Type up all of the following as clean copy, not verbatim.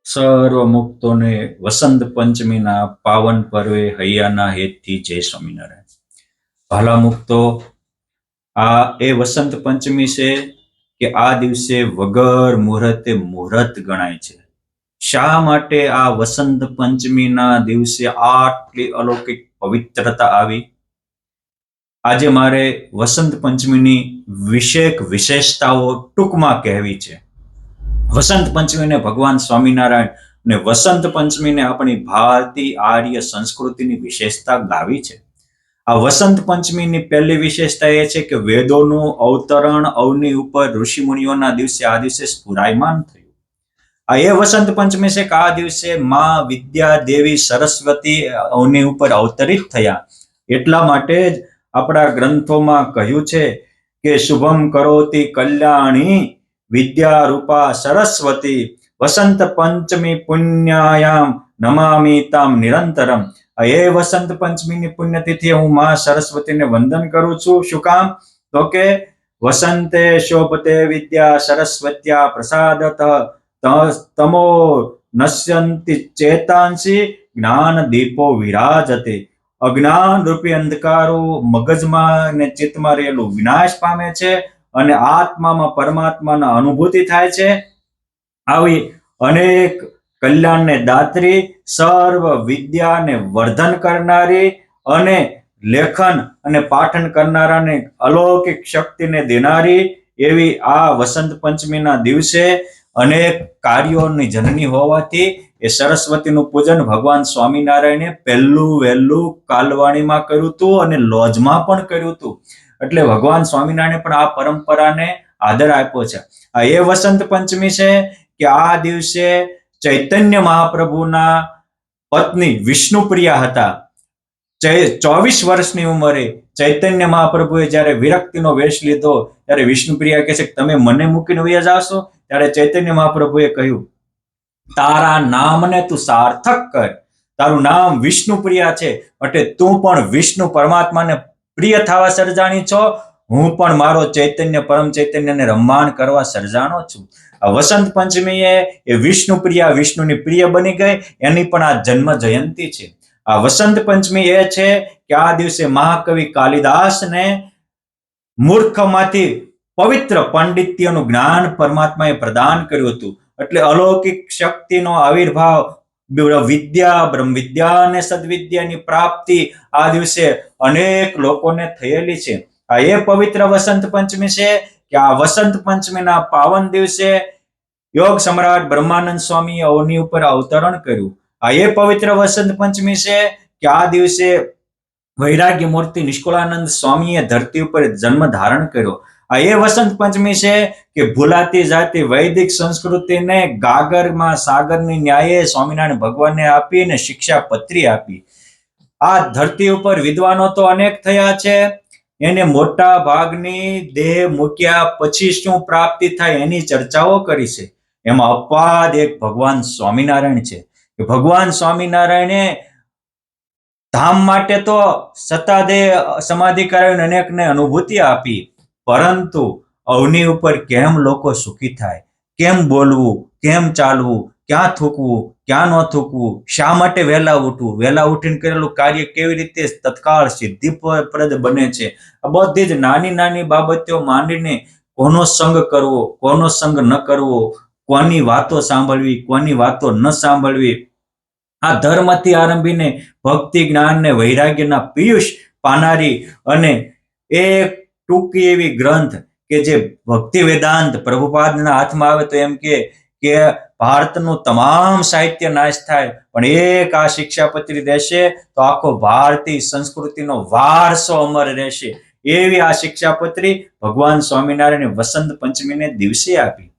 સર્વ મુક્તોને વસંત પંચમીના પાવન પર્વે હૈયાના હેતથી જય સ્વામિનારાયણ. ભાલા મુક્તો, આ એ વસંત પંચમી છે કે આ દિવસે વગર મુહૂર્તે મુહૂર્ત ગણાય છે. શા માટે આ વસંત પંચમીના દિવસે આટલી અલૌકિક પવિત્રતા આવી? આજે મારે વસંત પંચમીની વિશેષતાઓ ટૂંકમાં કહેવી છે. વસંત પંચમીને ભગવાન સ્વામિનારાયણ અને વસંત પંચમીને આપણી ભારતીય આર્ય સંસ્કૃતિની વિશેષતા ગાવી છે. આ વસંત પંચમીની પહેલી વિશેષતા એ છે કે વેદોનું અવતરણ અવની ઉપર ઋષિમુનિઓના દિવસે આ દિવસે સ્ફુરાયમાન થયું. આ એ વસંત પંચમી છે કે આ દિવસે માં વિદ્યા દેવી સરસ્વતી અવની ઉપર અવતરિત થયા. એટલા માટે જ આપણા ગ્રંથોમાં કહ્યું છે કે શુભમ કરોતિ કલ્યાણી વિદ્યા રૂપા સરસ્વતી વસંત પંચમી પુણ્યાયામ નમામિ તામ નિરંતરમ. એ વસંત પંચમીની પુણ્યતિથિએ હું માં સરસ્વતીને વંદન કરું છું. શું કામ? તો કે વસંતે શોભતે વિદ્યા સરસ્વત્યા પ્રસાદત તમો નશ્યંતિ ચેતાંસી જ્ઞાન દીપો વિરાજતે. અજ્ઞાન રૂપી અંધકારો મગજમાં અને ચિત્તમાં રહેલું વિનાશ પામે છે અને આત્મામાં પરમાત્માના અનુભૂતિ થાય છે. આવી અનેક કલ્યાણને દાત્રી, સર્વ વિદ્યાને વર્ધન કરનારી અને લેખન અને પાઠન કરનારાને અલૌકિક શક્તિને દેનારી એવી આ વસંત પંચમીના દિવસે અનેક કાર્યોની જનની હોવાથી એ સરસ્વતીનું પૂજન ભગવાન સ્વામિનારાયણે વહેલું કાલવાણીમાં કર્યું હતું અને લોજમાં પણ કર્યું હતું. એટલે ભગવાન સ્વામિનારાયણે પણ આ પરંપરાને આદર આપ્યો છે. આ એ વસંત પંચમી છે કે આ દિવસે ચૈતન્ય મહાપ્રભુના પત્ની વિષ્ણુપ્રિયા હતા. 24 વર્ષની ઉંમરે ચૈતન્ય મહાપ્રભુએ જ્યારે વિરક્તિનો વેશ લીધો ત્યારે વિષ્ણુપ્રિયા કહે છે કે તમે મને મૂકીને વયા જાશો? ત્યારે ચૈતન્ય મહાપ્રભુએ કહ્યું, તારા નામને તું સાર્થક કર. તારું નામ વિષ્ણુપ્રિયા છે એટલે તું પણ વિષ્ણુ પરમાત્માને પ્રિય થવા સર્જાણી છો. હું પણ મારો ચૈતન્ય પરમ ચૈતન્યને રમમાણ કરવા સર્જાણો છું. આ વસંત પંચમી એ વિષ્ણુપ્રિયા વિષ્ણુની પ્રિય બની ગઈ, એની પણ આ જન્મ જયંતિ છે. આ વસંત પંચમી એ છે કે આ દિવસે મહાકવિ કાલિદાસને મૂર્ખમાંથી પવિત્ર પાંડિત્યનું જ્ઞાન પરમાત્માએ પ્રદાન કર્યું હતું. એટલે અલૌકિક શક્તિનો આવિર્ભાવ, વિદ્યા, બ્રહ્મ વિદ્યા અને સદવિદ્યાની પ્રાપ્તિ આ દિવસે અનેક લોકોને થયેલી છે. આ એ પવિત્ર વસંત પંચમી છે કે આ વસંત પંચમીના પાવન દિવસે યોગ સમ્રાટ બ્રહ્માનંદ સ્વામીએ અવની ઉપર અવતરણ કર્યું. આ એ પવિત્ર વસંત પંચમી છે કે આ દિવસે વૈરાગ્ય મૂર્તિ નિષ્કુળાનંદ સ્વામીએ ધરતી ઉપર જન્મ ધારણ કર્યો. આ એ વસંત પંચમી છે કે ભૂલાતી જાતી વૈદિક સંસ્કૃતિને ગાગરમાં સાગરની ન્યાયે સ્વામિનારાયણ ભગવાનને આપી અને શિક્ષા પત્રી આપી. આ ધરતી ઉપર વિદ્વાનો તો અનેક થયા છે, એને મોટા ભાગની દેહ મૂક્યા પછી શું પ્રાપ્તિ થાય એની ચર્ચાઓ કરી છે. એમાં અપવાદ એક ભગવાન સ્વામિનારાયણ છે. ભગવાન સ્વામિનારાયણે ધામ માટે તો સતાદેહ સમાધિ કરાવીને અનેકને અનુભૂતિ આપી, પરંતુ અવની ઉપર કેમ લોકો સુખી થાય, કેમ બોલવું, કેમ ચાલવું, ક્યાં થૂકવું, ક્યાં ન થૂકવું, શા માટે વહેલા ઉઠવું, વહેલા ઉઠીને કરેલું કાર્ય કેવી રીતે તત્કાળ સિદ્ધિપ્રદ બને છે, આ બધી જ નાની નાની બાબતો માંડીને કોનો સંગ કરવો, કોનો સંગ ન કરવો, કોની વાતો સાંભળવી, કોની વાતો ન સાંભળવી, આ ધર્મથી આરંભીને ભક્તિ જ્ઞાન ને વૈરાગ્યના પિયુષ પાનારી અને એક ટૂંકી એવી ગ્રંથ કે જે ભક્તિ વેદાંત પ્રભુપાદના હાથમાં આવે તો એમ કે ભારતનું તમામ સાહિત્ય નાશ થાય પણ એક આ શિક્ષાપત્રી દેશે તો આખો ભારતીય સંસ્કૃતિનો વારસો અમર રહેશે. એવી આ શિક્ષાપત્રી ભગવાન સ્વામિનારાયણે વસંત પંચમીને દિવસે આપી.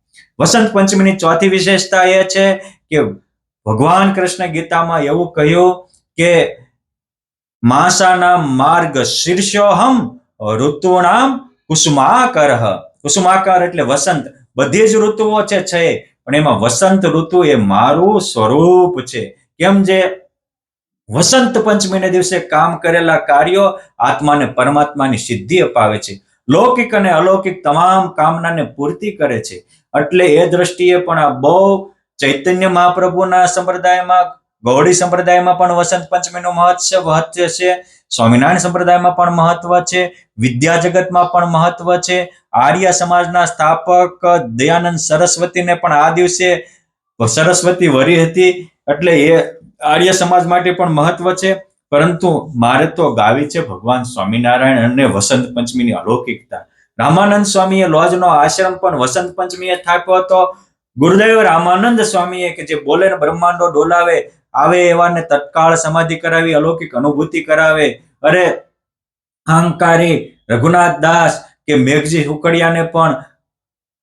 વસંત પંચમીની ચોથી વિશેષતા એ છે કે ભગવાન કૃષ્ણ ગીતામાં એવું કહ્યું કે માસાના માર્ગ શીર્ષોહમ ઋતુણામ કુસુમાકરઃ. કુસુમાકર એટલે વસંત. બધી જ ઋતુઓ છે પણ એમાં વસંત ઋતુ એ મારું સ્વરૂપ છે. કેમ? જે વસંત પંચમીને દિવસે કામ કરેલા કાર્યો આત્માને પરમાત્માની સિદ્ધિ અપાવે છે, લૌકિક અને અલૌકિક તમામ કામનાને પૂર્તિ કરે છે. એટલે એ દ્રષ્ટિએ પણ આ બહુ ચૈતન્ય મહાપ્રભુના સંપ્રદાયમાં, ગૌડી સંપ્રદાયમાં પણ વસંત પંચમીનું મહત્વ છે, સ્વામિનારાયણ સંપ્રદાયમાં પણ મહત્વ છે, વિદ્યા જગતમાં પણ મહત્વ છે. આર્ય સમાજના સ્થાપક દયાનંદ સરસ્વતીને પણ આ દિવસે સરસ્વતી વરી હતી, એટલે એ આર્ય સમાજ માટે પણ મહત્વ છે. પરંતુ મારે તો ગાવી છે ભગવાન સ્વામિનારાયણ અને વસંત પંચમીની અલૌકિકતા. રામાનંદ સ્વામીએ લોજનો આશ્રમ પણ વસંત પંચમીએ સ્થાપ્યો હતો. ગુરુદેવ રામાનંદ સ્વામીએ કે જે બોલે ને બ્રહ્માંડો ડોલાવે, આવે એવાને તત્કાળ સમાધિ કરાવી, અલૌકિક અનુભૂતિ કરાવે. અરે અહંકારી રઘુનાથ દાસ કે મેઘજી હુકડિયાને પણ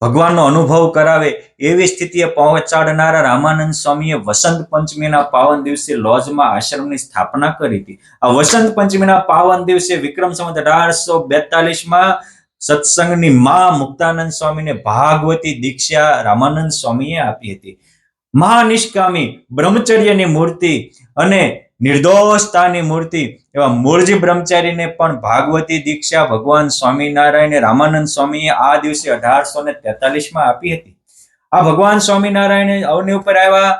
ભગવાનનો અનુભવ કરાવે એવી સ્થિતિએ પહોંચાડનારા રામાનંદ સ્વામીએ વસંત પંચમીના પાવન દિવસે લોજમાં આશ્રમની સ્થાપના કરી હતી. આ વસંત પંચમીના પાવન દિવસે વિક્રમ સંવત 1842માં સત્સંગની માં મુક્તાનંદ સ્વામીને ભાગવતી દીક્ષા રામાનંદ સ્વામીએ આપી હતી. મહાનિષ્કામી બ્રહ્મચર્યની મૂર્તિ અને નિર્દોષતાની મૂર્તિ એવા મૂળજી બ્રહ્મચારીને પણ ભાગવતી દીક્ષા ભગવાન સ્વામિનારાયણ રામાનંદ સ્વામીએ આ દિવસે 1843માં આપી હતી. આ ભગવાન સ્વામિનારાયણ અવની ઉપર આવ્યા.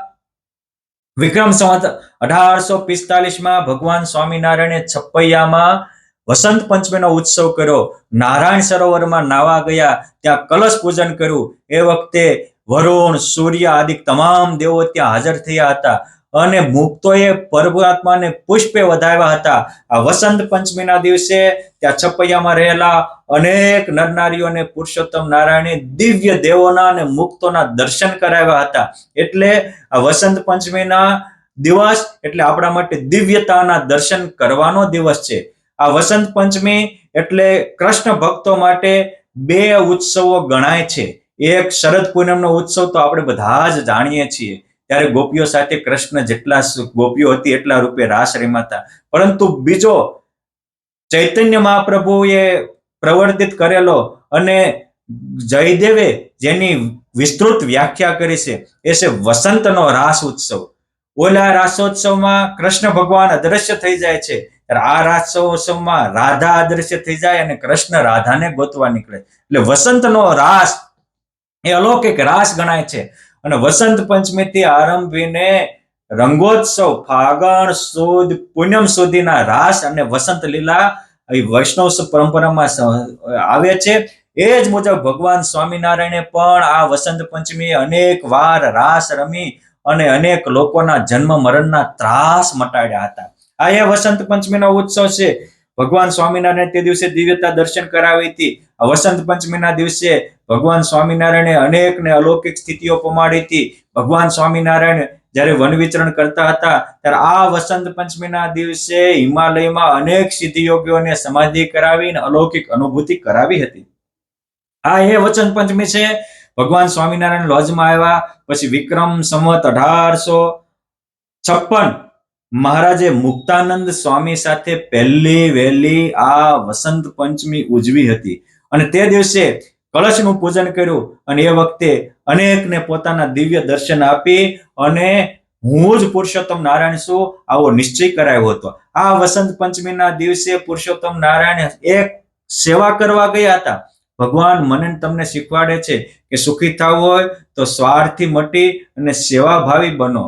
વિક્રમ સંવત 1845માં ભગવાન સ્વામિનારાયણે છપૈયામાં વસંત પંચમીનો ઉત્સવ કર્યો. નારાયણ સરોવરમાં નાવા ગયા, ત્યાં કલશ પૂજન કર્યું. એ વખતે વરુણ, સૂર્ય આદિ તમામ દેવો ત્યાં હાજર થયા હતા અને મુક્તોએ પરમાત્માને પુષ્પે વધાવ્યા હતા. આ વસંત પંચમીના દિવસે ત્યાં છપૈયામાં રહેલા અનેક નરનારીઓને પુરુષોત્તમ નારાયણે દિવ્ય દેવોના અને મુક્તોના દર્શન કરાવ્યા હતા. એટલે આ વસંત પંચમીના દિવસ એટલે આપણા માટે દિવ્યતાના દર્શન કરવાનો દિવસ છે. આ વસંત પંચમી એટલે કૃષ્ણ ભક્તો માટે બે ઉત્સવો ગણાય છે. એક શરદ પૂનમનો ઉત્સવ તો આપણે બધા જ જાણીએ છીએ, ત્યારે ગોપીઓ સાથે કૃષ્ણ જેટલા ગોપીઓ હતી એટલા રૂપે રાસ રમાતા. પરંતુ બીજો ચૈતન્ય મહાપ્રભુએ પ્રવર્તિત કરેલો અને જયદેવે જેની વિસ્તૃત વ્યાખ્યા કરી છે એ છે વસંતનો રાસ ઉત્સવ. ઓલા રાસોત્સવમાં કૃષ્ણ ભગવાન અદ્રશ્ય થઈ જાય છે, આ રાસોત્સવમાં રાધા અદ્રશ્ય થઈ જાય અને કૃષ્ણ રાધાને ગોતવા નીકળે. એટલે વસંતનો રાસ એ અલૌકિક રાસ ગણાય છે. અને વસંત પંચમીથી આરંભીને રંગોત્સવ ફાગણ સુદ પૂનમ સુધીના રાસ અને વસંત લીલા વૈષ્ણવ પરંપરામાં આવે છે. એ જ મુજબ ભગવાન સ્વામિનારાયણે પણ આ વસંત પંચમી અનેક વાર રાસ રમી અને અનેક લોકોના જન્મ મરણના ત્રાસ મટાડ્યા હતા. આ એ વસંત પંચમીનો ઉત્સવ છે. ભગવાન સ્વામિનારાયણ તે દિવસે દિવ્યતા દર્શન કરાવી હતી. આ વસંત પંચમીના દિવસે ભગવાન સ્વામિનારાયણે અનેક ને અલૌકિક સ્થિતિઓ પમાડી હતી. ભગવાન સ્વામિનારાયણ જ્યારે વન વિચરણ કરતા હતા ત્યારે આ વસંત પંચમીના દિવસે હિમાલયમાં અનેક સિદ્ધિયોગીઓને સમાધિ કરાવીને અલૌકિક અનુભૂતિ કરાવી હતી. આ એ વસંત પંચમી છે. ભગવાન સ્વામિનારાયણ લોજમાં આવ્યા પછી વિક્રમ સંવત 1856 મહારાજે મુક્તાનંદ સ્વામી સાથે પહેલી વહેલી આ વસંત પંચમી ઉજવી હતી અને તે દિવસે કળશનું પૂજન કર્યું અને એ વખતે અનેકને પોતાના દિવ્ય દર્શન આપી અને હું જ પુરુષોત્તમ નારાયણ છું આવો નિશ્ચય કરાયો હતો. આ વસંત પંચમીના દિવસે પુરુષોત્તમ નારાયણ એક સેવા કરવા ગયા હતા. ભગવાન મને તમને શીખવાડે છે કે સુખી થવું હોય તો સ્વાર્થથી મટી અને સેવાભાવી બનો.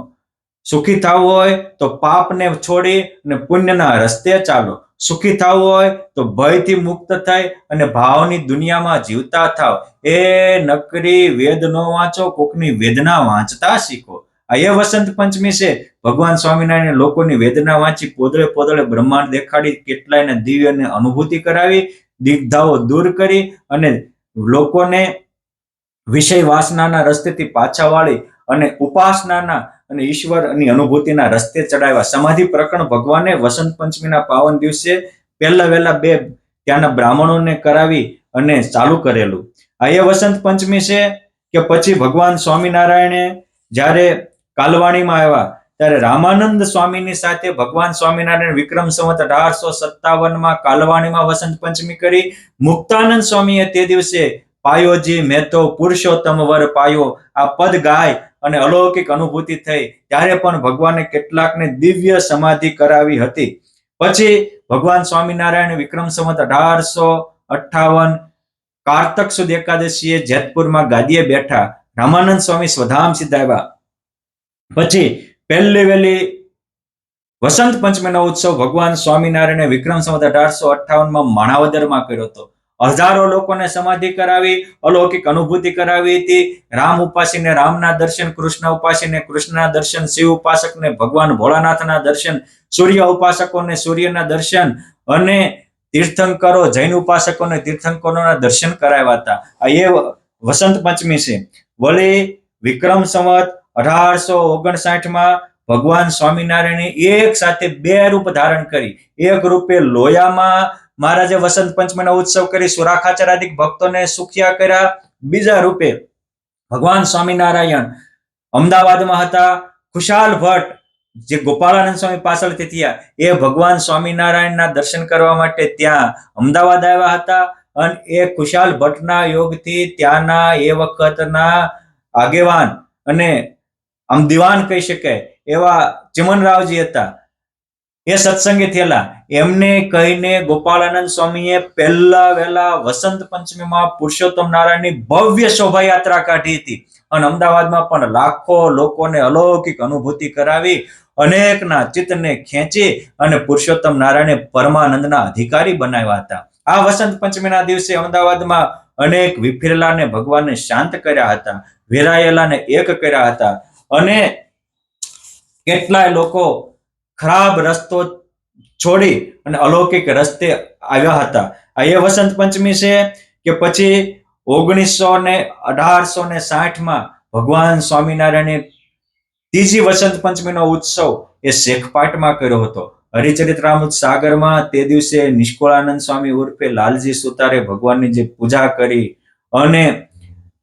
સુખી થવું હોય તો પાપને છોડી અને પુણ્યના રસ્તે ચાલો. સુખી થવું હોય તો ભયથી મુક્ત થઈ અને ભાવની દુનિયામાં જીવતા થાવ. એ નકરી વેદ નો વાંચો, કોકની વેદના વાંચતા શીખો. આ એ વસંત પંચમી છે. ભગવાન સ્વામિનારાયણ લોકોની વેદના વાંચી પોદળે પોદળે બ્રહ્માંડ દેખાડી કેટલાયને દિવ્યને અનુભૂતિ કરાવી, દિગ્ધાઓ દૂર કરી અને લોકોને વિષય વાસનાના રસ્તેથી પાછા વાળી અને ઉપાસનાના અને ઈશ્વરની અનુભૂતિના રસ્તે ચડાવ્યા. સમાધિ પ્રકરણ ભગવાને વસંત પંચમીના પાવન દિવસે પહેલા વહેલા બે ત્યાંના બ્રાહ્મણોને કરાવી અને ચાલુ કરેલું. આ એ વસંત પંચમી છે કે પછી ભગવાન સ્વામિનારાયણે જ્યારે કાલવાણીમાં આવ્યા ત્યારે રામાનંદ સ્વામીની સાથે ભગવાન સ્વામિનારાયણ વિક્રમ સંવત 1857માં કાલવાણીમાં વસંત પંચમી કરી. મુક્તાનંદ સ્વામીએ તે દિવસે પાયોજી મેં તો પુરુષોત્તમ વર પાયો આ પદ ગાય અને અલૌકિક અનુભૂતિ થઈ. ત્યારે પણ ભગવાને કેટલાકને દિવ્ય સમાધિ કરાવી હતી. પછી ભગવાન સ્વામિનારાયણ વિક્રમ સંવત 1858 કારતક સુદ એકાદશીએ જેતપુરમાં ગાદીએ બેઠા. રામાનંદ સ્વામી સ્વધામ સિદ્ધાવ્યા. પછી પહેલી વહેલી વસંત પંચમીનો ઉત્સવ ભગવાન સ્વામિનારાયણે વિક્રમ સંવત 1858માં માણાવદરમાં કર્યો હતો. હજારો લોકોને સમાધિ કરાવી, અલૌકિક અનુભૂતિ કરાવી હતી. રામ ઉપાસીને રામના દર્શન, કૃષ્ણ ઉપાસીને કૃષ્ણના દર્શન, શિવ ઉપાસકને ભગવાન ભોળાનાથના દર્શન, સૂર્ય ઉપાસકોને સૂર્યના દર્શન અને તીર્થંકરો જૈન ઉપાસકોને તીર્થંકરોના દર્શન કરાવ્યા હતા. આ એ વસંત પંચમી છે. વળી વિક્રમ સંવત 1859માં ભગવાન સ્વામિનારાયણે એક સાથે બે રૂપ ધારણ કરી. એક રૂપે લોયામાં મહારાજે વસંત પંચમીનો ઉત્સવ કરી સુરાખાચરાદિક ભક્તોને સુખ્યા કર્યા. બીજા રૂપે ભગવાન સ્વામિનારાયણ અમદાવાદમાં હતા. ખુશાલ ભટ્ટ જે ગોપાળાનંદ સ્વામી પાછળથી થયા, એ ભગવાન સ્વામિનારાયણના દર્શન કરવા માટે ત્યાં અમદાવાદ આવ્યા હતા. અને એ ખુશાલ ભટ્ટના યોગથી ત્યાંના એ વખતના આગેવાન અને આમ દિવાન કહી શકાય એવા ચિમનરાવજી હતા, એ સત્સંગી થયેલા. એમને કહીને ગોપાળાનંદ સ્વામીએ પહેલા વહેલા વસંત પંચમીમાં પુરુષોત્તમ નારાયણની ભવ્ય શોભાયાત્રા કાઢી હતી. અને અમદાવાદમાં પણ લાખો લોકોને અલૌકિક અનુભૂતિ કરાવી, અનેકના ચિત્તને ખેંચી અને પુરુષોત્તમ નારાયણે પરમાનંદના અધિકારી બનાવ્યા હતા. આ વસંત પંચમીના દિવસે અમદાવાદમાં અનેક વિફરેલાને ભગવાનને શાંત કર્યા હતા, વેરાયેલાને એક કર્યા હતા અને કેટલાય લોકો ખરાબ રસ્તો છોડી અને અલૌકિક રસ્તે આવ્યા હતા. આ એ વસંત પંચમી છે કે પછી 1860માં ભગવાન સ્વામિનારાયણે ત્રીજી વસંત પંચમીનો ઉત્સવ એ શેખપાટમાં કર્યો હતો. હરિચરિત્રામૃત સાગરમાં તે દિવસે નિષ્કુળાનંદ સ્વામી ઉર્ફે લાલજી સુતારે ભગવાનની જે પૂજા કરી અને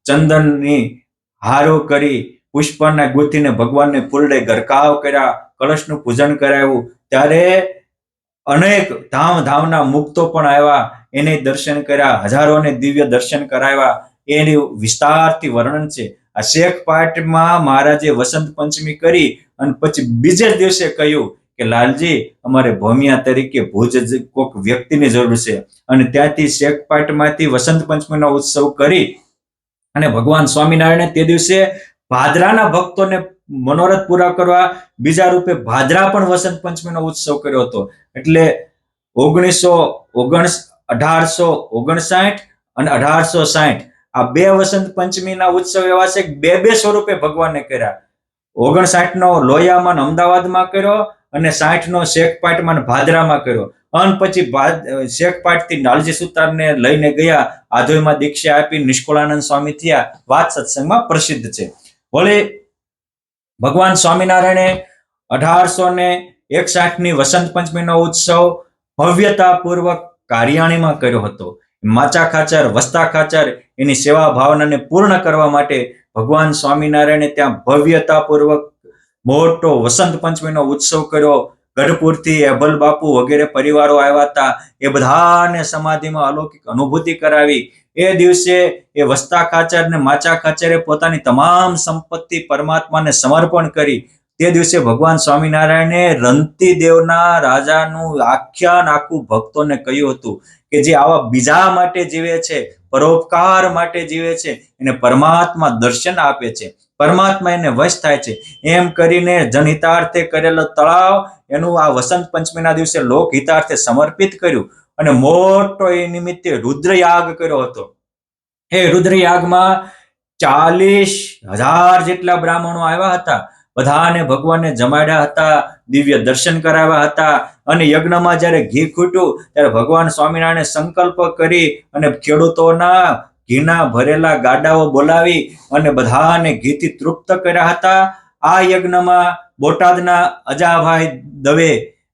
ચંદનની હારો કરી, પુષ્પના ગુથીને ભગવાનને ફૂલડે ગરકાવ કર્યા, કળશનું પૂજન કરાવ્યું, ત્યારે અનેક ધામના મુક્તો પણ આવ્યા, એને દર્શન કર્યા, હજારોને દિવ્ય દર્શન કરાવ્યા. એની વિસ્તારથી વર્ણન છે. આ શેખપાટમાં મહારાજે વસંત પંચમી કરી અને પછી બીજે દિવસે કહ્યું કે લાલજી, અમારે ભોમિયા તરીકે ભુજ કોઈક વ્યક્તિની જરૂર છે. અને ત્યાંથી શેખપાટમાંથી વસંત પંચમીનો ઉત્સવ કરી અને ભગવાન સ્વામિનારાયણે તે દિવસે ભાદરાના ભક્તોને મનોરથ પૂરા કરવા બીજા રૂપે ભાદરા પણ વસંત પંચમીનો ઉત્સવ કર્યો હતો. એટલે 1859 અને 1860 આ બે વસંત પંચમીના ઉત્સવ એવા છે કે બે સ્વરૂપે ભગવાનને કર્યા. 59 નો લોયામાં અમદાવાદમાં કર્યો અને 60 નો શેખપાટમાં ભાદરામાં કર્યો. અને પછી શેખપાટથી લાલજી સુતારને લઈને ગયા, આધોઈમાં દીક્ષા આપી નિષ્કુળાનંદ સ્વામી થયા. વાત સત્સંગમાં પ્રસિદ્ધ છે. વળી ભગવાન સ્વામિનારાયણે 1861ની વસંત પંચમીનો ઉત્સવ ભવ્યતાપૂર્વક કારિયાણીમાં કર્યો હતો. માચા ખાચર, વસ્તા ખાચર એની સેવા ભાવનાને પૂર્ણ કરવા માટે ભગવાન સ્વામિનારાયણે ત્યાં ભવ્યતાપૂર્વક મોટો વસંત પંચમીનો ઉત્સવ કર્યો. ગઢપુરથી એભલ બાપુ વગેરે પરિવારો આવ્યા હતા. એ બધાને સમાધિમાં અલૌકિક અનુભૂતિ કરાવી. એ દિવસે એ વસ્તા ખાચર ને માચા ખાચરે પોતાની તમામ સંપત્તિ પરમાત્માને સમર્પણ કરી. તે દિવસે ભગવાન સ્વામિનારાયણે રંતી દેવના રાજાનું આખ્યાન આખું ભક્તોને કહ્યું હતું કે જે આવા બીજા માટે જીવે છે, પરોપકાર માટે જીવે છે, એને પરમાત્મા દર્શન આપે છે, પરમાત્મા એને વશ થાય છે. એમ કરીને જનહિતાર્થે કરેલો તળાવ એનું આ વસંત પંચમીના દિવસે લોક હિતાર્થે સમર્પિત કર્યું અને મોટો એ નિમિત્તે રુદ્રયાગ કર્યો હતો. એ રુદ્રયાગમાં 40,000 જેટલા બ્રાહ્મણો આવ્યા હતા. બધાને ભગવાનને જમાડ્યા હતા, દિવ્ય દર્શન કરાવ્યા હતા. અને યજ્ઞમાં જ્યારે ઘી ખૂટ્યું ત્યારે ભગવાન સ્વામિનારાયણે સંકલ્પ કરી અને ખેડૂતોના ઘીના ભરેલા ગાડાઓ બોલાવી અને બધાને ઘીથી તૃપ્ત કર્યા હતા. આ યજ્ઞમાં બોટાદના અજાભાઈ દવે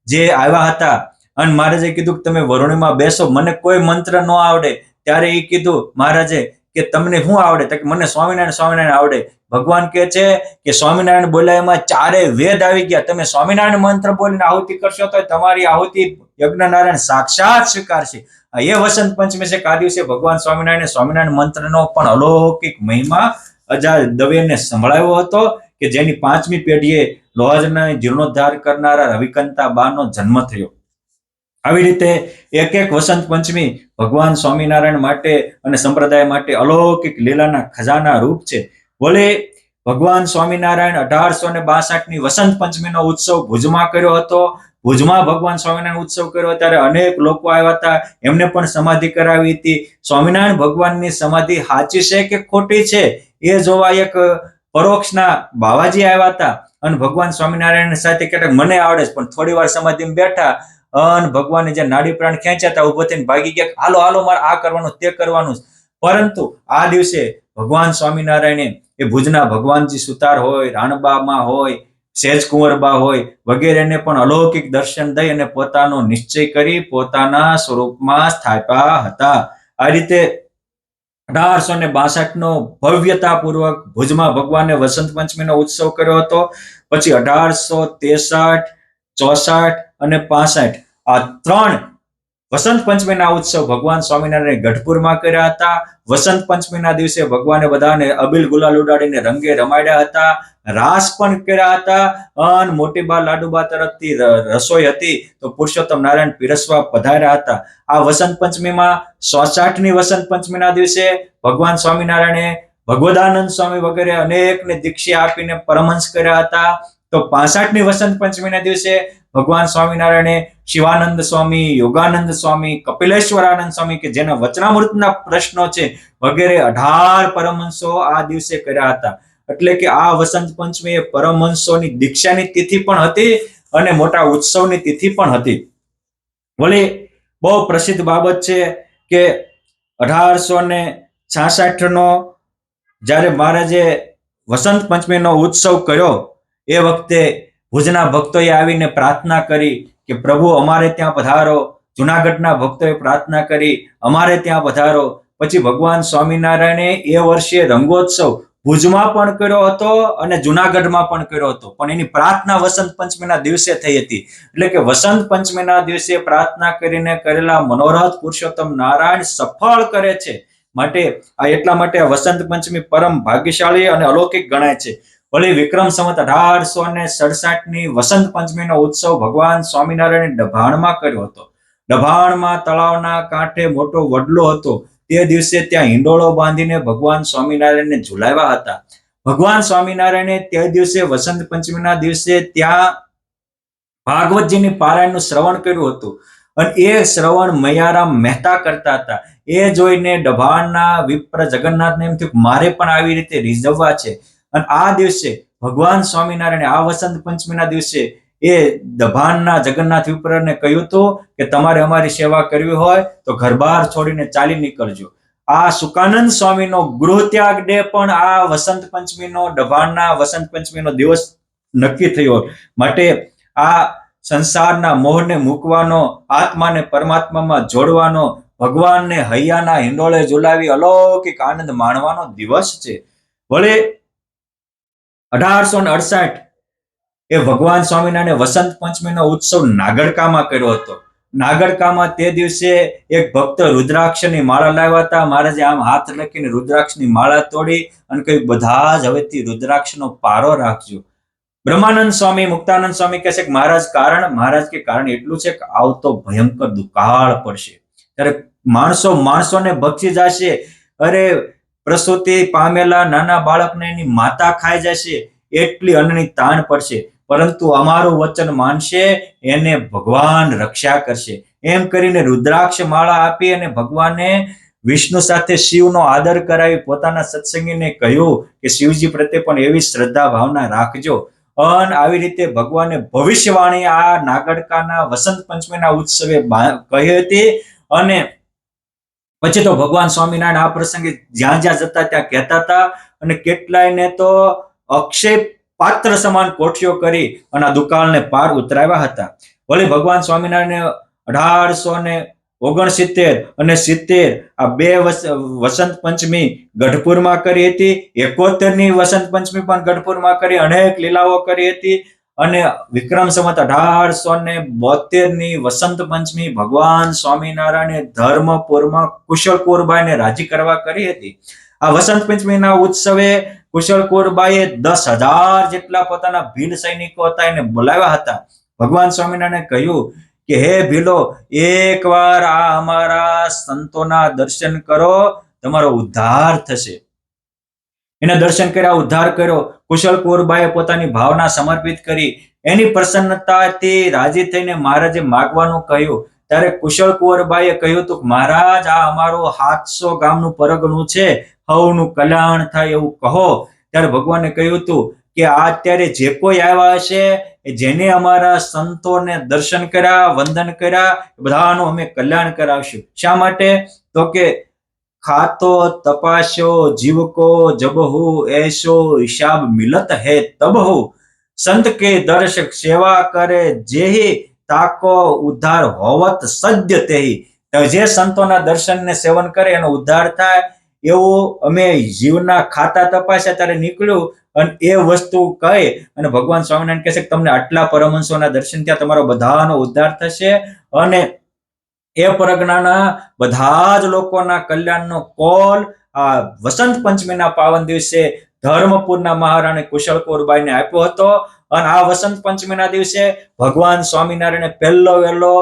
જે આવ્યા હતા અને મહારાજે કીધું કે તમે વરુણીમાં બેસો, મને કોઈ મંત્ર ન આવડે. ત્યારે એ કીધું મહારાજે કે તમને શું આવડે? તો મને સ્વામિનારાયણ આવડે. ભગવાન કહે છે કે સ્વામિનારાયણ બોલ્યા એમાં 4 વેદ આવી ગયા. તમે સ્વામિનારાયણ મંત્ર બોલીને આહુતિ કરશો તો તમારી આહુતિ યજ્ઞનારાયણ સાક્ષાત સ્વીકારશે. એ વસંત પંચમી છે. આ દિવસે ભગવાન સ્વામિનારાયણ મંત્રનો પણ અલૌકિક મહિમા અજા દવેને સંભળાવ્યો હતો કે જેની 5મી પેઢીએ લોહાજના જીર્ણોદ્ધાર કરનારા રવિકંતા બાનો જન્મ થયો. આવી રીતે એક વસંત પંચમી ભગવાન સ્વામિનારાયણ માટે અને સંપ્રદાય માટે અલૌકિક લીલાના ખજાના રૂપ છે. વળી ભગવાન સ્વામિનારાયણ 1862 વસંત પંચમીનો ઉત્સવ ભુજમાં કર્યો હતો. ભુજમાં ભગવાન સ્વામિનારાયણ ઉત્સવ કર્યો ત્યારે અનેક લોકો આવ્યા હતા, એમને પણ સમાધિ કરાવી હતી. સ્વામિનારાયણ ભગવાનની સમાધિ સાચી છે કે ખોટી છે એ જોવા એક પરોક્ષના બાવાજી આવ્યા હતા અને ભગવાન સ્વામિનારાયણ સાથે કહેતા મને આવડે છે, પણ થોડી વાર સમાધિમાં બેઠા અને ભગવાને જે નાડી પ્રાણ ખેંચ્યા હતા ઉભો થઈને ભાગી ગયા, હાલો હાલો મારે આ કરવાનું તે કરવાનું. પરંતુ આ દિવસે ભગવાન સ્વામિનારાયણે એ ભુજના ભગવાનજી સુતાર હોય, રાણબામાં હોય, સેજકુંવરબા હોય વગેરેને પણ અલૌકિક દર્શન દઈ અને પોતાનો નિશ્ચય કરી પોતાના સ્વરૂપમાં સ્થાપ્યા હતા. આ રીતે 1862 ભવ્યતાપૂર્વક ભુજમાં ભગવાને વસંત પંચમીનો ઉત્સવ કર્યો હતો. પછી 1863, 64 અને 65 આ 3 વસંત પંચમીના ઉત્સવ ભગવાન સ્વામિનારાયણ ગઢપુરમાં કર્યા હતા. વસંત પંચમીના દિવસે ભગવાને બધાને અબીલ ગુલાલ ઉડાડીને રંગે રમાડ્યા હતા, રાસ પણ કર્યા હતા અને મોટીબા લાડુબા તરફથી રસોઈ હતી તો પુરુષોત્તમ નારાયણ પીરસવા પધાર્યા હતા. આ વસંત પંચમીમાં 66ની વસંત પંચમીના દિવસે ભગવાન સ્વામિનારાયણે ભગવદાનંદ સ્વામી વગેરે અનેકને દીક્ષા આપીને પરમહંસ કર્યા હતા. તો 65ની વસંત પંચમીના દિવસે ભગવાન સ્વામિનારાયણે શિવાનંદ સ્વામી, યોગાનંદ સ્વામી, કપિલેશ્વરાનંદ સ્વામી કે જેના વચનામૃતના પ્રશ્નો છે વગેરે 18 પરમહંસો આ દિવસે કર્યા હતા. એટલે કે આ વસંત પંચમી એ પરમહંસોની દીક્ષાની તિથિ પણ હતી અને મોટા ઉત્સવની તિથિ પણ હતી. વળી બહુ પ્રસિદ્ધ બાબત છે કે 1866નો જ્યારે મહારાજે વસંત પંચમીનો ઉત્સવ કર્યો એ વખતે ભુજના ભક્તોએ આવીને પ્રાર્થના કરી કે પ્રભુ અમારે ત્યાં પધારો. જુનાગઢના ભક્તોએ પ્રાર્થના કરી અમારે ત્યાં પધારો. પછી ભગવાન સ્વામિનારાયણે એ વર્ષે રંગોત્સવ ભુજમાં પણ કર્યો હતો અને જુનાગઢમાં પણ કર્યો હતો, પણ એની પ્રાર્થના વસંત પંચમીના દિવસે થઈ હતી. એટલે કે વસંત પંચમીના દિવસે પ્રાર્થના કરીને કરેલા મનોરથ પુરુષોત્તમ નારાયણ સફળ કરે છે. માટે એટલા માટે વસંત પંચમી પરમ ભાગ્યશાળી અને અલૌકિક ગણાય છે. વળી વિક્રમ સંવત 1867ની વસંત પંચમીનો ઉત્સવ ભગવાન સ્વામિનારાયણે ડભાણમાં કર્યો હતો. ડભાણમાં તળાવના કાંઠે મોટો વડલો હતો. તે દિવસે ત્યાં હિંડોળો બાંધીને ભગવાન સ્વામિનારાયણને ઝુલાવ્યા હતા. ભગવાન સ્વામિનારાયણે તે દિવસે વસંત પંચમીના દિવસે ત્યાં ભાગવતજીની પારાયણનું શ્રવણ કર્યું હતું અને એ શ્રવણ મયારામ મહેતા કરતા હતા. એ જોઈને ડભાણના વિપ્ર જગન્નાથને એમ થયું મારે પણ આવી રીતે રીઝવવા છે. અને આ દિવસે ભગવાન સ્વામિનારાયણે આ વસંત પંચમીના દિવસે એ દભાણના જગન્નાથ વિપ્રને કહ્યું હતું કે તમારે અમારી સેવા કરવી હોય તો ઘર બહાર છોડીને ચાલી નીકળજો. આ સુકાનંદ સ્વામીનો ગૃહ ત્યાગ ડે પણ આ વસંત પંચમીનો દભાણના વસંત પંચમીનો દિવસ નક્કી થયો. માટે આ સંસારના મોહને મૂકવાનો, આત્માને પરમાત્મામાં જોડવાનો, ભગવાનને હૈયાના હિંડોળે ઝુલાવી અલૌકિક આનંદ માણવાનો દિવસ છે. વળી 1868 એ ભગવાન સ્વામિનારાયણે વસંત પંચમીનો ઉત્સવ નાગડકામાં કર્યો હતો. નાગડકામાં તે દિવસે એક ભક્ત રુદ્રાક્ષની માળા લાવ્યા હતા. મહારાજે આમ હાથ લખીને રુદ્રાક્ષની માળા તોડી અને કહ્યું બધા જ હવેથી રુદ્રાક્ષનો પારો રાખજો. બ્રહ્માનંદ સ્વામી, મુક્તાનંદ સ્વામી કહે છે કે મહારાજ મહારાજ કે કારણ એટલું છે કે આવતો ભયંકર દુકાળ પડશે ત્યારે માણસોને ભક્ષી જશે. અરે પ્રસૂતિ પામેલા નાના બાળકને એની માતા ખાઈ જશે, એટલી અન્નની તાણ પડશે. પરંતુ અમારું વચન માનશે એને ભગવાન રક્ષા કરશે. એમ કરીને રુદ્રાક્ષ માળા આપી અને ભગવાને વિષ્ણુ સાથે શિવનો આદર કરાવી પોતાના સત્સંગીને કહ્યું કે શિવજી પ્રત્યે પણ એવી શ્રદ્ધા ભાવના રાખજો. અને આવી રીતે ભગવાને ભવિષ્યવાણી આ નાગડકાના વસંત પંચમીના ઉત્સવે કહી હતી. અને પછી તો ભગવાન સ્વામિનારાયણ આ પ્રસંગે જ્યાં જ્યાં જતા ત્યાં કહેતા હતા અને કેટલાયને તો અક્ષય પાત્ર સમાન કોઠીઓ કરી અને આ દુકાળને પાર ઉતરાવ્યા હતા. વળી ભગવાન સ્વામિનારાયણે 1869 અને 70 આ બે વસંત પંચમી ગઢપુરમાં કરી હતી. 71ની વસંત પંચમી પણ ગઢપુરમાં કરી, અનેક લીલાઓ કરી હતી. અને વિક્રમ સંવત 1872ની વસંત પંચમી ભગવાન સ્વામિનારાયણે ધર્મપુરમાં કુશળકુરબાઈને રાજી કરવા કરી હતી. આ વસંત પંચમીના ઉત્સવે કુશળકુરબાઈએ 10,000 જેટલા પોતાના ભીલ સૈનિકો હતા એને બોલાવ્યા હતા. ભગવાન સ્વામિનારાયણે કહ્યું કે હે ભીલો, એકવાર આ અમારા સંતોના દર્શન કરો, તમારો ઉદ્ધાર થશે. એના દર્શન કર્યા, ઉદ્ધાર કર્યો. કુશળ કુંવરબાઈએ પોતાની ભાવના સમર્પિત કરી. એની પ્રસન્નતાથી રાજી થઈને મહારાજે માગવાનું કહ્યું. ત્યારે કુશળ કુંવરબાઈએ કહ્યું હતું, મહારાજ, આ અમારું 700 ગામનું પરગણું છે, સૌનું કલ્યાણ થાય એવું કહો. ત્યારે ભગવાને કહ્યું હતું કે આ અત્યારે જે કોઈ આવ્યા હશે, જેને અમારા સંતોને દર્શન કર્યા, વંદન કર્યા, બધાનું અમે કલ્યાણ કરાવશું. શા માટે? તો કે ખાતો તપાસ્યો જીવકો જબહુ એસો હિસાબ મિલત હે તબહુ સંત કે દર્શક સેવા કરે જેહી તાકો ઉદ્ધાર હોવત સદ્ય તેહી. જે સંતોના દર્શનને સેવન કરે એનો ઉદ્ધાર થાય એવું અમે જીવના ખાતા તપાસ્યા ત્યારે નીકળ્યું. અને એ વસ્તુ કહે અને ભગવાન સ્વામિનારાયણ કહે છે કે તમને આટલા પરમહંસોના દર્શન થયા, તમારો બધાનો ઉદ્ધાર થશે અને એ પરગણાના બધા જ લોકોના કલ્યાણનો કોલ આ વસંત પંચમીના પાવન દિવસે ધર્મપુરના મહારાણી કુશળ કુંવરબાઈને આપ્યો હતો. અને આ વસંત પંચમીના દિવસે ભગવાન સ્વામિનારાયણે પહેલો વહેલો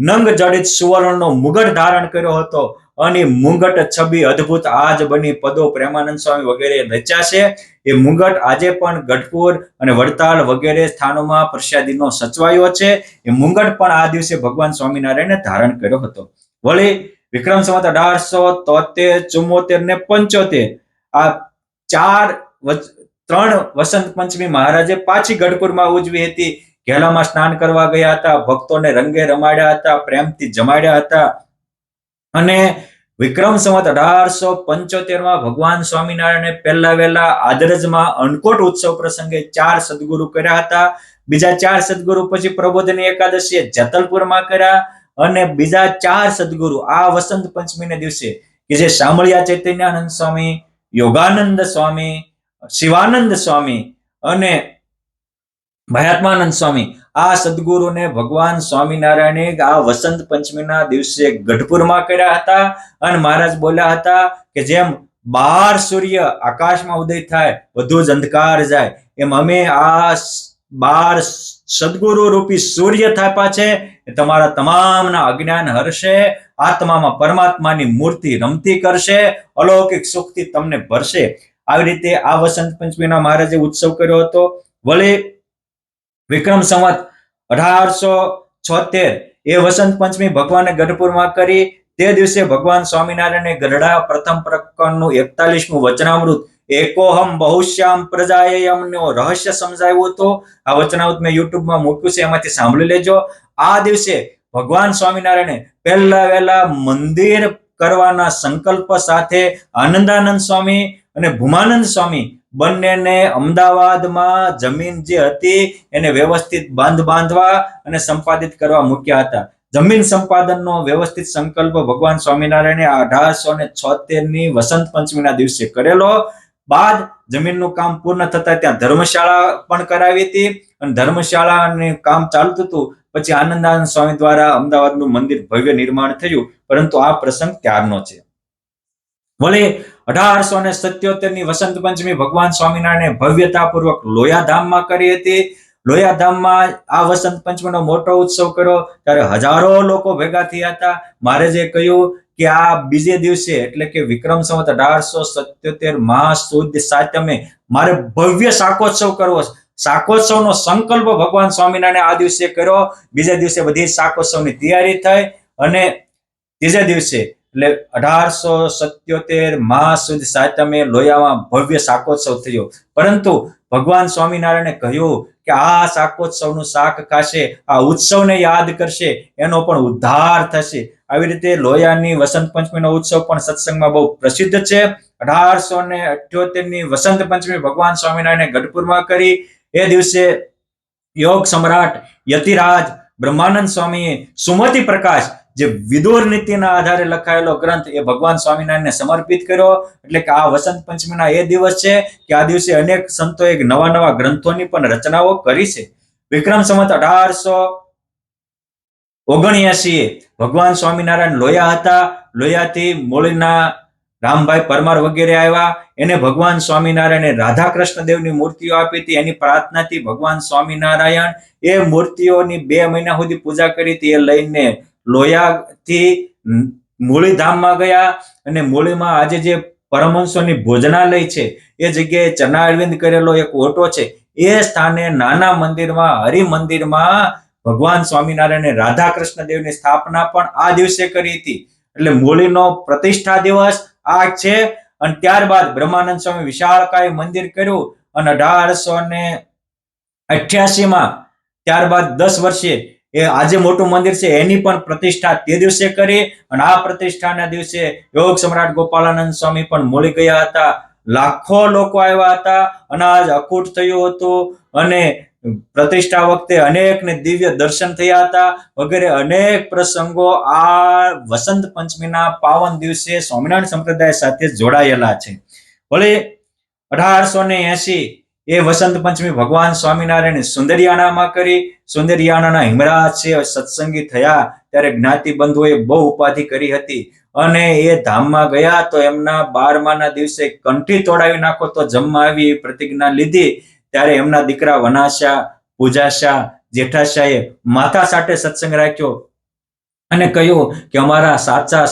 નંગ જડિત સુવર્ણનો મુગટ ધારણ કર્યો હતો. અને મુંગટ છબી અદ્ભુત આજ બની પદો પ્રેમાનંદ સ્વામી વગેરે રચ્યા છે. એ મુંગટ આજે પણ ગઢપુર અને વડતાલ વગેરે સ્થાનોમાં પ્રસાદીનો સચવાયો છે. એ મુંગટ પણ આ દિવસે ભગવાન સ્વામિનારાયણે ધારણ કર્યો હતો. વળી વિક્રમ સંવત 1873, 74 ને 75 આ 3 વસંત પંચમી મહારાજે પાછી ગઢપુરમાં ઉજવી હતી. ઘેલામાં સ્નાન કરવા ગયા હતા, ભક્તોને રંગે રમાડ્યા હતા, પ્રેમથી જમાડ્યા હતા. અને વિક્રમ સંવત 1875 ભગવાન સ્વામિનારાયણે પહેલા વહેલા આદરજમાં અન્નકોટ ઉત્સવ પ્રસંગે 4 સદગુરુ કર્યા હતા. બીજા 4 સદગુરુ પછી પ્રબોધની એકાદશીએ જેતલપુરમાં કર્યા. અને બીજા 4 સદગુરુ આ વસંત પંચમીને દિવસે કે જે શામળિયા ચૈતન્યાનંદ સ્વામી, યોગાનંદ સ્વામી, શિવાનંદ સ્વામી અને મહાત્માનંદ સ્વામી, આ સદગુરુને ભગવાન સ્વામિનારાયણે આ વસંત પંચમીના દિવસે ગઢપુરમાં કર્યા હતા. અને મહારાજ બોલ્યા હતા કે જેમ 12 સૂર્ય આકાશમાં ઉદય થાય, બધું જ અંધકાર જાય, એમ અમે આ 12 સદગુરુ રૂપી સૂર્ય થાપા છે, તમારા તમામના અજ્ઞાન હરશે, આત્મામાં પરમાત્માની મૂર્તિ રમતી કરશે, અલૌકિક સુખથી તમને ભરશે. આવી રીતે આ વસંત પંચમીના મહારાજે ઉત્સવ કર્યો હતો. વળી વિક્રમ સંવત 1876 એ વસંત પંચમી ભગવાને ગઢપુરમાં કરી. તે દિવસે ભગવાન સ્વામિનારાયણે ગઢડા પ્રથમ પ્રકરણનું 41મું વચનામૃત એકોહમ બહુશ્યામ પ્રજાયમનો રહસ્ય સમજાવ્યું હતું. આ વચનામૃત મેં યુટ્યુબમાં મૂક્યું છે, એમાંથી સાંભળી લેજો. આ દિવસે ભગવાન સ્વામિનારાયણે પહેલા વહેલા મંદિર કરવાના સંકલ્પ સાથે આનંદાનંદ સ્વામી અને ભૂમાનંદ સ્વામી બંનેને અમદાવાદમાં જમીન જે હતી એને વ્યવસ્થિત બાંધવા અને સંપાદિત કરવા મૂક્યા હતા. જમીન સંપાદનનો વ્યવસ્થિત સંકલ્પ ભગવાન સ્વામિનારાયણે 1876 વસંત પંચમીના દિવસે કરેલો. બાદ જમીનનું કામ પૂર્ણ થતા ત્યાં ધર્મશાળા પણ કરાવી હતી. અને ધર્મશાળાનું કામ ચાલતું હતું. પછી આનંદાનંદ સ્વામી દ્વારા અમદાવાદનું મંદિર ભવ્ય નિર્માણ થયું. પરંતુ આ પ્રસંગ ત્યારનો છે. વળી 1877 વસંત પંચમી ભગવાન સ્વામિનારાયણે ભવ્યતાપૂર્વક લોયાધામમાં કરી હતી. લોયાધામમાં આ વસંત પંચમીનો મોટો ઉત્સવ કર્યો ત્યારે હજારો લોકો ભેગા થયા હતા. મહારાજે કહ્યું કે આ બીજે દિવસે એટલે કે વિક્રમ સંવત 1877 માસ સુદ સાતમે મારે ભવ્ય શાકોત્સવ કરવો છે. શાકોત્સવનો સંકલ્પ ભગવાન સ્વામિનારાયણે આ દિવસે કર્યો. બીજા દિવસે બધી શાકોત્સવની તૈયારી થઈ અને ત્રીજા દિવસે એટલે 1877 માસ સુદ સાતમે લોયામાં ભવ્ય શાકોત્સવ થયો. પરંતુ ભગવાન સ્વામિનારાયણે કહ્યું કે આ શાકોત્સવનું શાક ખાશે, આ ઉત્સવને યાદ કરશે, એનો પણ ઉદ્ધાર થશે. આવી રીતે લોયાની વસંત પંચમીનો ઉત્સવ પણ સત્સંગમાં બહુ પ્રસિદ્ધ છે. 1878 વસંત પંચમી ભગવાન સ્વામિનારાયણે ગઢપુરમાં કરી. એ દિવસે યોગ સમ્રાટ યતિરાજ બ્રહ્માનંદ સ્વામીએ સુમતિ પ્રકાશ જે વિદુર નીતિના આધારે લખાયેલો ગ્રંથ એ ભગવાન સ્વામિનારાયણને સમર્પિત કર્યો. એટલે કે આ વસંત પંચમીના એ દિવસ છે કે આ દિવસે અનેક સંતોએ નવા ગ્રંથોની પણ રચનાઓ કરી છે. વિક્રમ સંવત 1879 ભગવાન સ્વામિનારાયણ લોયા હતા. લોયાથી મૂળના રામભાઈ પરમાર વગેરે આવ્યા. એને ભગવાન સ્વામિનારાયણે રાધા કૃષ્ણ દેવની મૂર્તિઓ આપી હતી. એની પ્રાર્થનાથી ભગવાન સ્વામિનારાયણ એ મૂર્તિઓની 2 મહિના સુધી પૂજા કરી હતી. એ લઈને લોયાથી મૂળી ધામમાં ગયા અને મૂળીમાં આજે જે પરમહંસોની ભોજનાલય છે, એ જગ્યાએ ચરણારવિંદ કરેલો એક ઓટો છે, એ સ્થાને નાના મંદિરમાં હરિમંદિરમાં ભગવાન સ્વામિનારાયણે રાધા કૃષ્ણ દેવની સ્થાપના પણ આ દિવસે કરી હતી. એટલે મૂળીનો પ્રતિષ્ઠા દિવસ આ છે. અને ત્યારબાદ બ્રહ્માનંદ સ્વામી વિશાળકાય મંદિર કર્યું અને 1888માં ત્યારબાદ 10 વર્ષે એ આજે મોટું મંદિર છે એની પણ પ્રતિષ્ઠા તે દિવસે કરી. અને આ પ્રતિષ્ઠાના દિવસે યોગ સમ્રાટ ગોપાળાનંદ સ્વામી પણ મળી ગયા હતા. લાખો લોકો આવ્યા હતા, અનાજ અખૂટ થયું હતું અને પ્રતિષ્ઠા વખતે અનેકને દિવ્ય દર્શન થયા હતા વગેરે અનેક પ્રસંગો આ વસંત પંચમીના પાવન દિવસે સ્વામિનારાયણ સંપ્રદાય સાથે જોડાયેલા છે. વળી 1880 એ વસંત પંચમી ભગવાન સ્વામિનારાયણ સુંદરિયાણામાં કરી. સુંદરિયાણાના હિમરાજ છે સત્સંગી થયા ત્યારે જ્ઞાતિ બંધુઓએ બહુ ઉપાધિ કરી હતી અને એ ધામમાં ગયા તો એમના 12માના દિવસે કંઠી તોડાવી નાખો તો જમવા આવી પ્રતિજ્ઞા લીધી. ત્યારે એમના દીકરા વનાશા, પૂજાશા, જેઠાશાએ માતા સાથે સત્સંગ રાખ્યો અને કહ્યું કે અમારા સાચા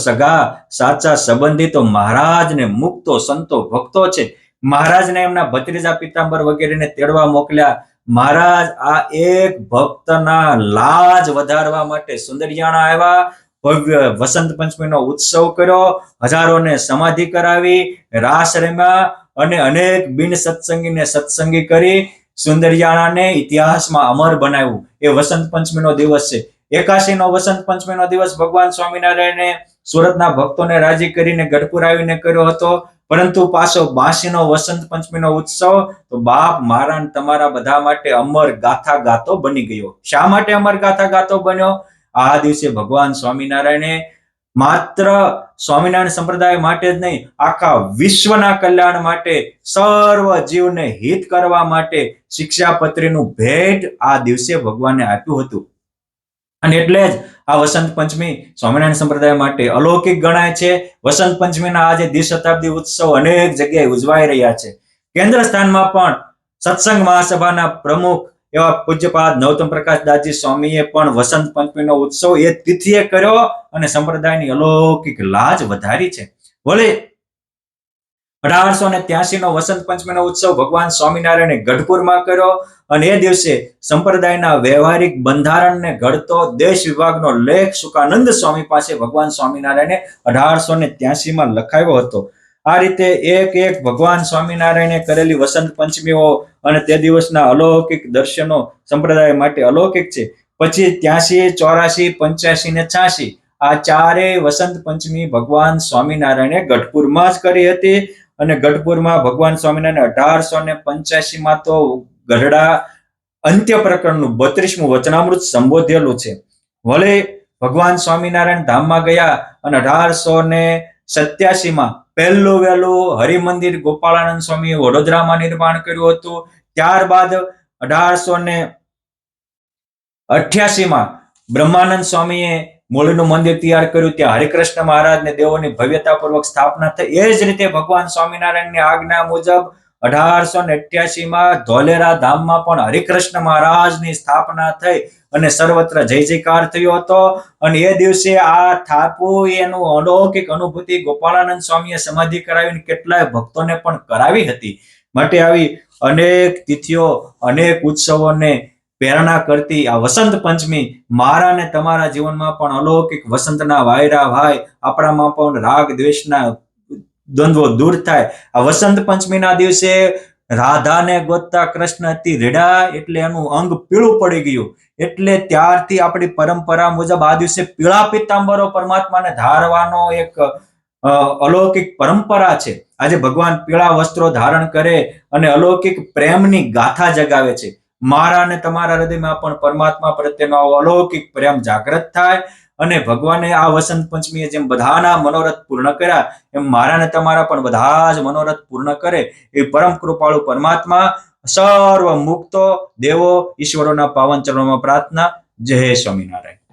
સગા સાચા સંબંધી તો મહારાજ ને મુક્તો સંતો ભક્તો છે. મહારાજને એમના ભત્રીજા પિતાંબર વગેરેને તેડવા મોકલ્યા. મહારાજ આ એક ભક્તના લાજ વધારવા માટે સુંદરિયાણા આવ્યા. ભવ્ય વસંત પંચમીનો ઉત્સવ કર્યો, હજારોને સમાધિ કરાવી, રાસ રમ્યા અને અનેક બિન સત્સંગીને સત્સંગી કરી સુંદરિયાણાને ઇતિહાસમાં અમર બનાવ્યું. એ વસંત પંચમીનો દિવસ છે. 81નો વસંત પંચમીનો દિવસ ભગવાન સ્વામિનારાયણે સુરતના ભક્તોને રાજી કરીને ગઢપુર આવીને કર્યો હતો. પરંતુ પાછો 82નો વસંત પંચમીનો ઉત્સવ તો બાપ મારા તમારા બધા માટે અમર ગાથા ગાતો બની ગયો. શા માટે અમર ગાથા ગાતો બન્યો? આ દિવસે ભગવાન સ્વામિનારાયણે માત્ર સ્વામિનારાયણ સંપ્રદાય માટે જ નહીં, આખા વિશ્વના કલ્યાણ માટે, સર્વ જીવને હિત કરવા માટે શિક્ષાપત્રીનું ભેટ આ દિવસે ભગવાને આપ્યું હતું. અને એટલે જ આ વસંત પંચમી સ્વામિનારાયણ સંપ્રદાય માટે અલૌકિક ગણાય છે. વસંત પંચમીના આજે દ્વિશતાબ્દી ઉત્સવ અનેક જગ્યાએ ઉજવાઈ રહ્યા છે. કેન્દ્ર સ્થાનમાં પણ સત્સંગ મહાસભાના પ્રમુખ એવા પૂજ્યપાદ નરોત્તમ પ્રકાશ દાસજી સ્વામીએ પણ વસંત પંચમીનો ઉત્સવ એ તિથિએ કર્યો અને સંપ્રદાયની અલૌકિક લાજ વધારી છે. વળી 1883નો વસંત પંચમીનો ઉત્સવ ભગવાન સ્વામિનારાયણે ગઢપુરમાં કર્યો અને એ દિવસે સંપ્રદાયના વ્યવહારિક બંધારણને ઘડતો દેશ વિભાગનો લેખ સુકાનંદ સ્વામી પાસે ભગવાન સ્વામિનારાયણે 1883માં લખાવ્યો હતો. આ રીતે એક એક ભગવાન સ્વામિનારાયણે કરેલી વસંત પંચમીઓ અને તે દિવસના અલૌકિક દર્શનો સંપ્રદાય માટે અલૌકિક છે. પછી 83, 84, 85 ને 86 આ ચારેય વસંત પંચમી ભગવાન સ્વામિનારાયણે ગઢપુરમાં જ કરી હતી. અને ગઢપુરમાં ભગવાન સ્વામિનારાયણ 1885માં તો ગઢડા અંત્ય પ્રકરણનું 32મું વચનામૃત સંબોધેલું છે. વળી ભગવાન સ્વામિનારાયણ ધામમાં ગયા અને 1887માં પહેલું વહેલું હરિમંદિર ગોપાળાનંદ સ્વામીએ વડોદરામાં નિર્માણ કર્યું હતું. ત્યારબાદ 1888માં બ્રહ્માનંદ સ્વામીએ મૂળનું મંદિર તૈયાર કર્યું. ત્યાં હરિકૃષ્ણ મહારાજને દેવોની ભવ્યતાપૂર્વક સ્થાપના થઈ. એ જ રીતે ભગવાન સ્વામિનારાયણની આજ્ઞા મુજબ 1888માં ધોલેરા ધામમાં પણ હરિકૃષ્ણ મહારાજની સ્થાપના થઈ અને સર્વત્ર જય જયકાર થયો હતો. અને એ દિવસે આ થાપુ એનું અલૌકિક અનુભૂતિ ગોપાળાનંદ સ્વામીએ સમાધિ કરાવીને કેટલાય ભક્તોને પણ કરાવી હતી. માટે આવી અનેક તિથિઓ અનેક ઉત્સવોને પ્રેરણા કરતી આ વસંત પંચમી મારા ને તમારા જીવનમાં પણ અલૌકિક વસંતના વાયરા ભાઈ, આપણામાં પણ રાગ દ્વેષના દ્વંદ્વો દૂર થાય. આ વસંત પંચમીના દિવસે રાધાને ગોતતા કૃષ્ણ અતિ રીડા એટલે એનું અંગ પીળું પડી ગયું. એટલે ત્યારથી આપણી પરંપરા મુજબ આ દિવસે પીળા પિતાંબરો પરમાત્માને ધારવાનો એક અલૌકિક પરંપરા છે. આજે ભગવાન પીળા વસ્ત્રો ધારણ કરે અને અલૌકિક પ્રેમની ગાથા જગાવે છે. મારા અને તમારા હૃદયમાં પણ પરમાત્મા પ્રત્યેનો અલૌકિક પ્રેમ જાગૃત થાય અને ભગવાને આ વસંત પંચમીએ જેમ બધાના મનોરથ પૂર્ણ કર્યા એમ મારા ને તમારા પણ બધા જ મનોરથ પૂર્ણ કરે એ પરમ કૃપાળુ પરમાત્મા સર્વ મુક્તો દેવો ઈશ્વરોના પાવન ચરણોમાં પ્રાર્થના. જય સ્વામિનારાયણ.